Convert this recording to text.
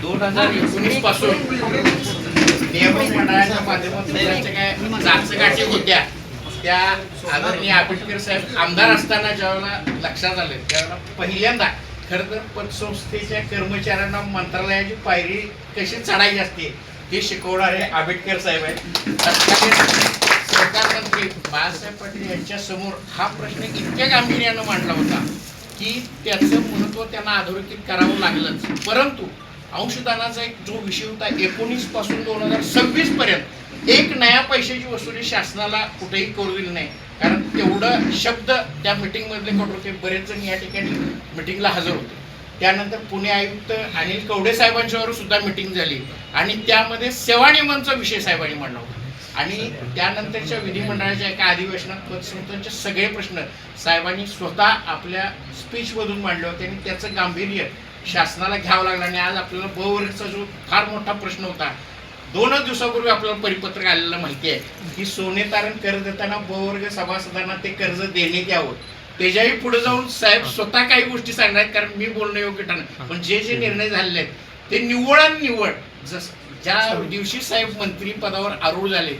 2019 पासून नियामक मंडळाच्या माध्यमातून त्यांच्या काय चाचगाठी होत्या त्या आदरणीय आंबेडकर साहेब आमदार असताना ज्यावेळेला लक्षात आले त्यावेळेला पहिल्यांदा खरं तर पतसंस्थेच्या कर्मचाऱ्यांना मंत्रालयाची पायरी कशी चढायची असते हे शिकवणारे आंबेडकर साहेब आहेत. सरकार मंत्री बाळासाहेब पाटील यांच्या समोर हा प्रश्न इतक्या गांभीर्यानं मांडला होता की त्याचं महत्त्व त्यांना अधोरेखित करावं लागलंच. परंतु अंशदानाचा एक जो विषय होता 19 पासून 2026 पर्यंत एक नया पैशाची वसुली शासनाला कुठेही करू दिली नाही. कारण तेवढं शब्द त्या मीटिंगमधले कट होते. बरेच जण या ठिकाणी मीटिंगला हजर होते. त्यानंतर पुणे आयुक्त अनिल कवडे साहेबांच्यावर सुद्धा मीटिंग झाली आणि त्यामध्ये सेवा नियमांचा विषय साहेबांनी मांडला होता. आणि त्यानंतरच्या विधिमंडळाच्या एका अधिवेशनात पतसंस्थांचे सगळे प्रश्न साहेबांनी स्वतः आपल्या स्पीचमधून मांडले होते आणि त्याचं गांभीर्य शासनाला घ्यावं लागलं. आणि आज आपल्याला ब वर्गचा जो फार मोठा प्रश्न होता 2 दिवसापूर्वी आपल्याला परिपत्रक आलेलं माहिती आहे की सोने तारण कर्ज देताना ब वर्ग सभासदांना ते कर्ज देण्यात यावं. त्याच्याही पुढे जाऊन साहेब स्वतः काही गोष्टी सांगणार आहेत कारण मी बोलणं योग्य ठरणार. पण जे जे निर्णय झालेले आहेत ते निव्वळ आणि निव्वळ ज्या दिवशी साहेब मंत्री पदावर आरूढ झाले